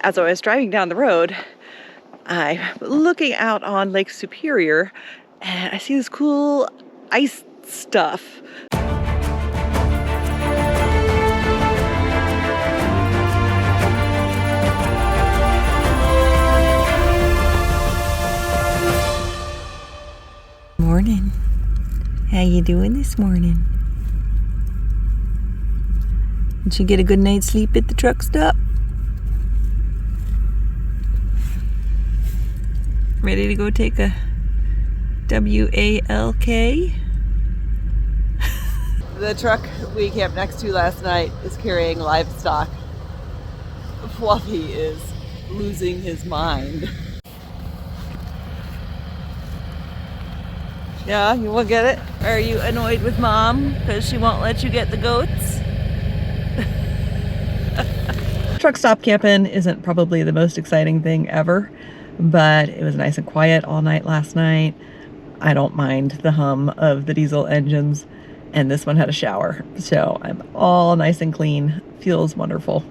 as I was driving down the road, I'm looking out on Lake Superior and I see this cool ice stuff. Morning. How you doing this morning? Did you get a good night's sleep at the truck stop? Ready to go take a WALK? The truck we camped next to last night is carrying livestock. Fluffy is losing his mind. Yeah, you will get it? Are you annoyed with Mom because she won't let you get the goats? Truck stop camping isn't probably the most exciting thing ever, but it was nice and quiet all night last night. I don't mind the hum of the diesel engines, and this one had a shower, so I'm all nice and clean. Feels wonderful.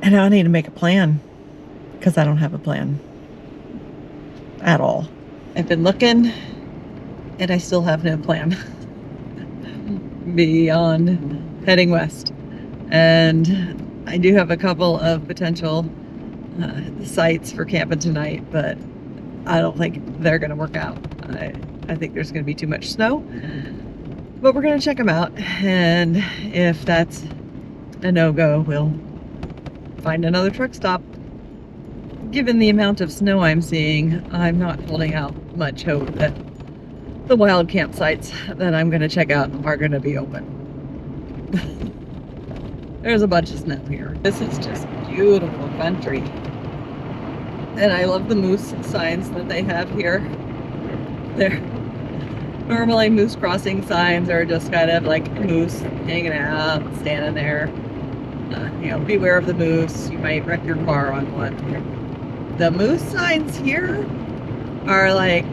And now I need to make a plan, because I don't have a plan at all. I've been looking, and I still have no plan beyond heading west. And I do have a couple of potential sites for camping tonight, but I don't think they're going to work out. I think there's going to be too much snow, but we're going to check them out, and if that's a no-go, we'll find another truck stop. Given the amount of snow I'm seeing, I'm not holding out much hope that the wild campsites that I'm going to check out are going to be open. There's a bunch of snow here. This is just beautiful country. And I love the moose signs that they have here. They're normally moose crossing signs are just kind of like moose hanging out, standing there. You know, beware of the moose. You might wreck your car on one. The moose signs here are like,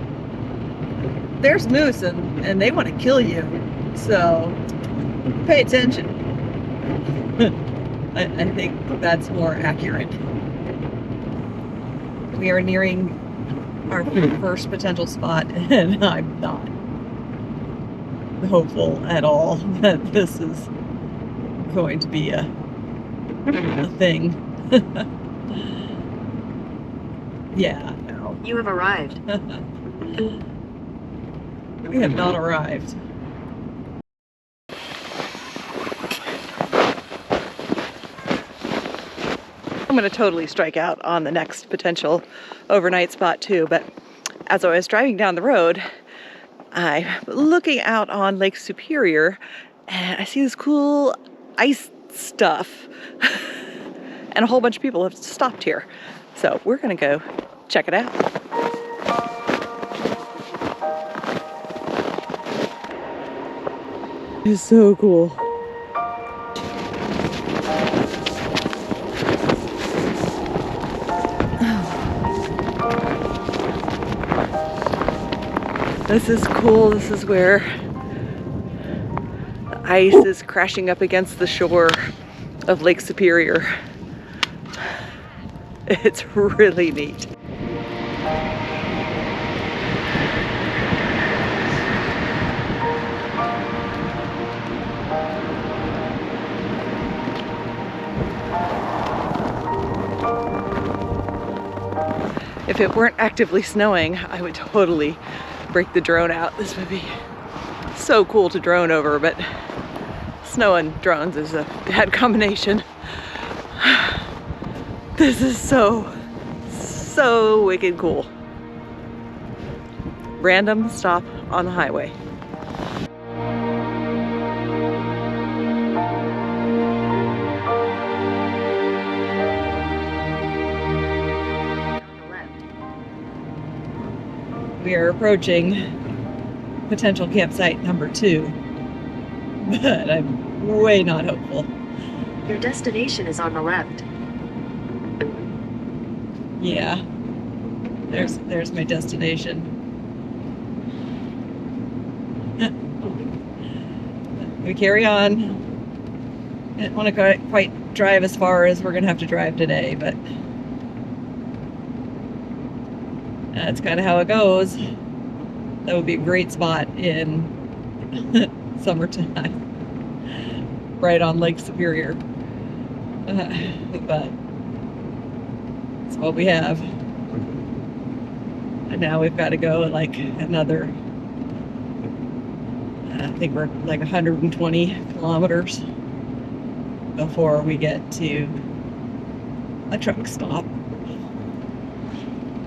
there's moose and they want to kill you. So pay attention. I think that's more accurate. We are nearing our first potential spot, and I'm not hopeful at all that this is going to be a thing. Yeah, no. You have arrived. We have not arrived. I'm going to totally strike out on the next potential overnight spot too, but as I was driving down the road, I'm looking out on Lake Superior and I see this cool ice stuff and a whole bunch of people have stopped here. So we're going to go check it out. It's so cool. This is cool. This is where the ice is crashing up against the shore of Lake Superior. It's really neat. If it weren't actively snowing, I would totally break the drone out. This would be so cool to drone over, but snow and drones is a bad combination. This is so wicked cool. Random stop on the highway. We are approaching potential campsite number 2, but I'm way not hopeful. Your destination is on the left. Yeah, there's my destination. We carry on. I don't want to quite drive as far as we're gonna have to drive today, but that's kind of how it goes. That would be a great spot in summertime, right on Lake Superior. But it's what we have. And now we've got to go like another, I think we're like 120 kilometers before we get to a truck stop,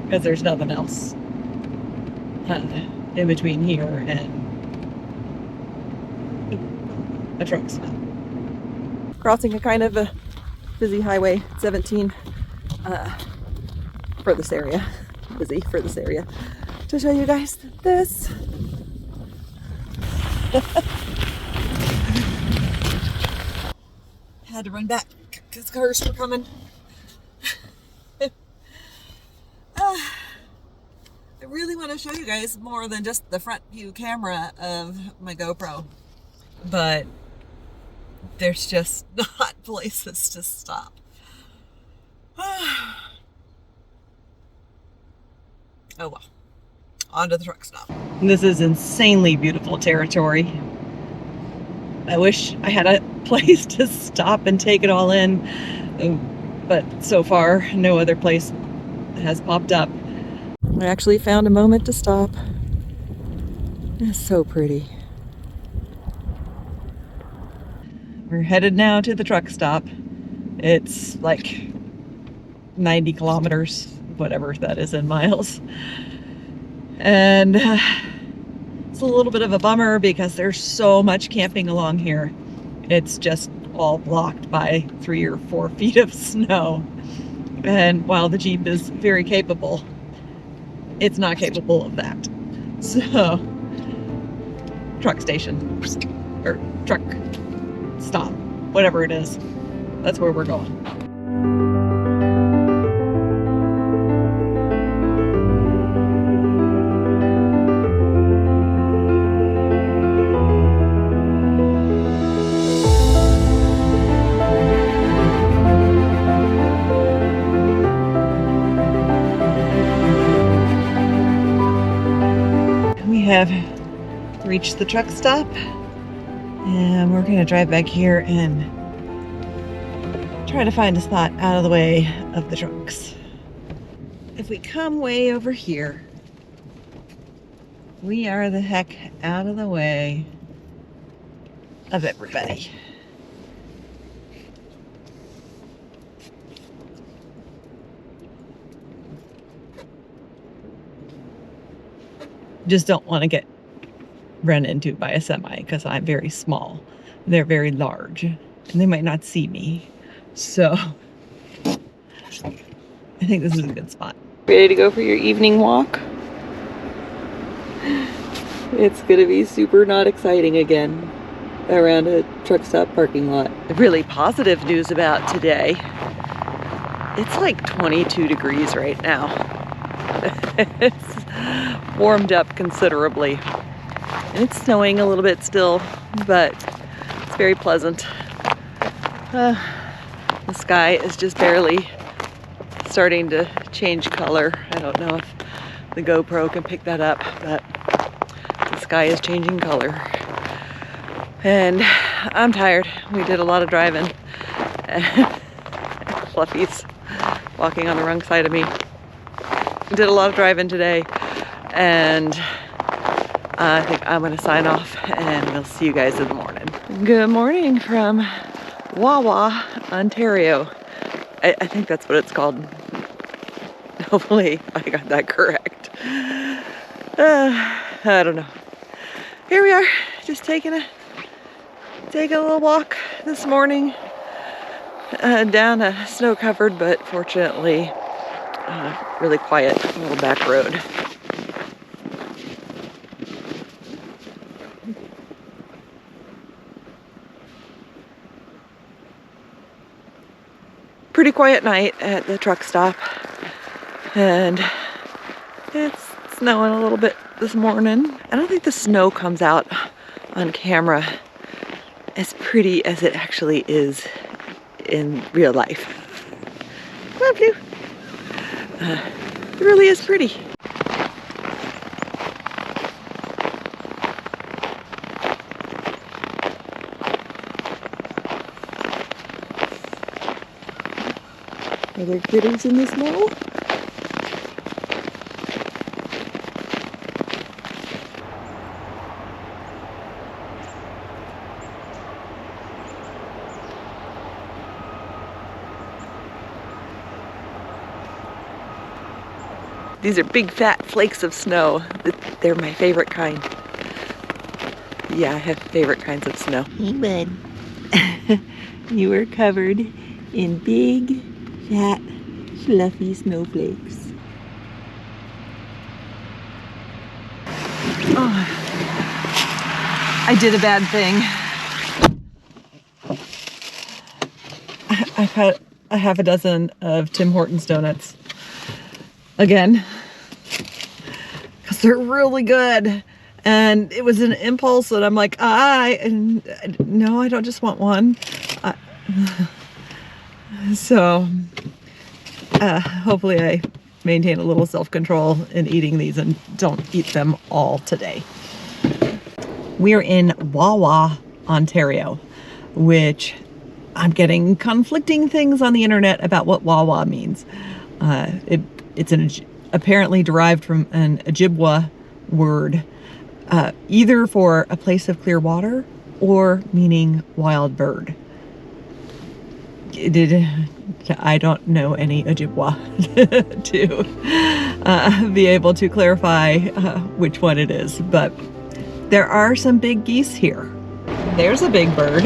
because there's nothing else in between here and a truck stop. Crossing a kind of a busy highway 17 for this area. Busy for this area. To show you guys this. Had to run back because cars were coming. I really want to show you guys more than just the front view camera of my GoPro, but there's just not places to stop. Oh well, on to the truck stop. This is insanely beautiful territory. I wish I had a place to stop and take it all in, but so far no other place has popped up. I actually found a moment to stop. It's so pretty. We're headed now to the truck stop. It's like 90 kilometers, whatever that is in miles. And it's a little bit of a bummer because there's so much camping along here. It's just all blocked by 3 or 4 feet of snow. And while the Jeep is very capable, it's not capable of that. So, truck station, or truck stop, whatever it is, that's where we're going. We have reached the truck stop, and we're going to drive back here and try to find a spot out of the way of the trucks. If we come way over here, we are the heck out of the way of everybody. Just don't want to get run into by a semi because I'm very small. They're very large and they might not see me. So I think this is a good spot. Ready to go for your evening walk? It's gonna be super not exciting again around a truck stop parking lot. Really positive news about today. It's like 22 degrees right now. It's warmed up considerably. And it's snowing a little bit still, but it's very pleasant. The sky is just barely starting to change color. I don't know if the GoPro can pick that up, but the sky is changing color. And I'm tired. We did a lot of driving. Fluffy's walking on the wrong side of me. We did a lot of driving today, and I think I'm gonna sign off and we'll see you guys in the morning. Good morning from Wawa, Ontario. I think that's what it's called. Hopefully I got that correct. I don't know. Here we are, just taking a little walk this morning down a snow-covered but fortunately really quiet little back road. Pretty quiet night at the truck stop, and it's snowing a little bit this morning. I don't think the snow comes out on camera as pretty as it actually is in real life. Come on, Blue. It really is pretty. Are there critters in the snow? These are big fat flakes of snow. They're my favorite kind. Yeah, I have favorite kinds of snow. Hey, bud. You are covered in big, fat, fluffy snowflakes. Oh, I did a bad thing. I've had a half a dozen of Tim Hortons donuts. Again, because they're really good. And it was an impulse that I'm like, no, I don't just want one. So hopefully I maintain a little self-control in eating these and don't eat them all today. We're in Wawa, Ontario, which I'm getting conflicting things on the internet about what Wawa means. It's apparently derived from an Ojibwa word, either for a place of clear water or meaning wild bird. I don't know any Ojibwa to be able to clarify which one it is, but there are some big geese here. There's a big bird.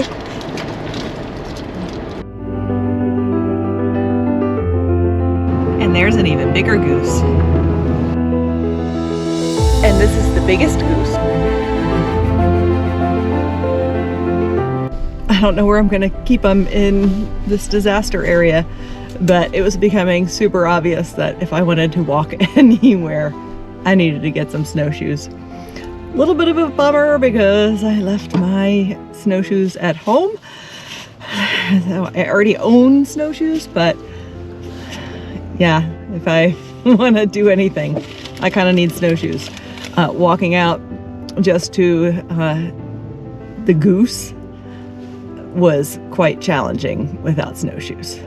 And there's an even bigger goose. And this is the biggest goose. I don't know where I'm gonna keep them in this disaster area, but it was becoming super obvious that if I wanted to walk anywhere, I needed to get some snowshoes. A little bit of a bummer because I left my snowshoes at home. I already own snowshoes, but yeah, if I want to do anything, I kind of need snowshoes. Walking out just to the goose was quite challenging without snowshoes.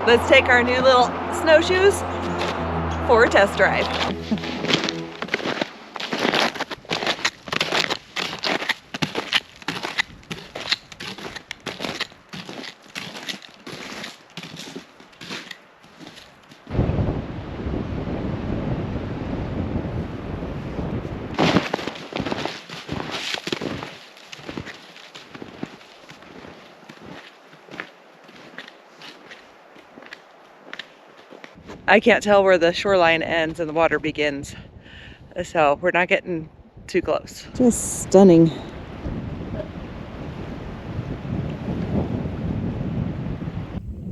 Let's take our new little snowshoes for a test drive. I can't tell where the shoreline ends and the water begins, so we're not getting too close. Just stunning.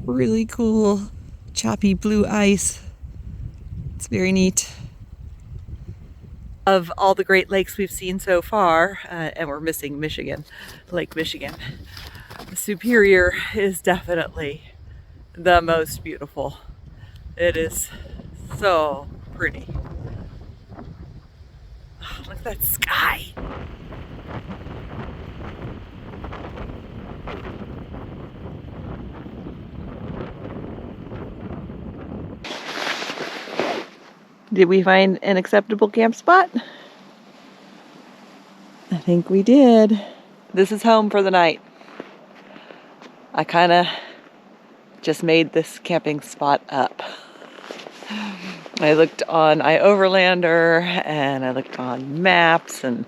Really cool choppy blue ice. It's very neat. Of all the Great Lakes we've seen so far, and we're missing Michigan, Lake Michigan, Superior is definitely the most beautiful. It is so pretty. Oh, look at that sky. Did we find an acceptable camp spot? I think we did. This is home for the night. I kind of just made this camping spot up. I looked on iOverlander and I looked on maps and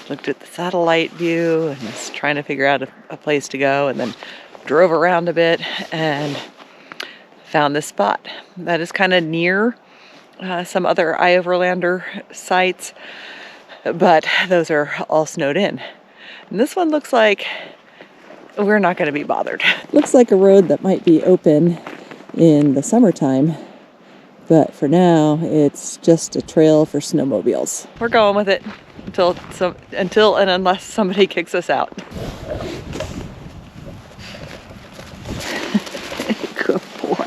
looked at the satellite view and was trying to figure out a place to go, and then drove around a bit and found this spot that is kind of near some other iOverlander sites, but those are all snowed in. And this one looks like we're not going to be bothered. Looks like a road that might be open in the summertime, but for now it's just a trail for snowmobiles. We're going with it until and unless somebody kicks us out. Good boy.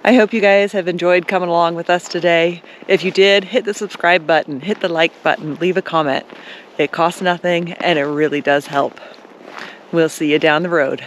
I hope you guys have enjoyed coming along with us today. If you did, hit the subscribe button, hit the like button, leave a comment. It costs nothing and it really does help. We'll see you down the road.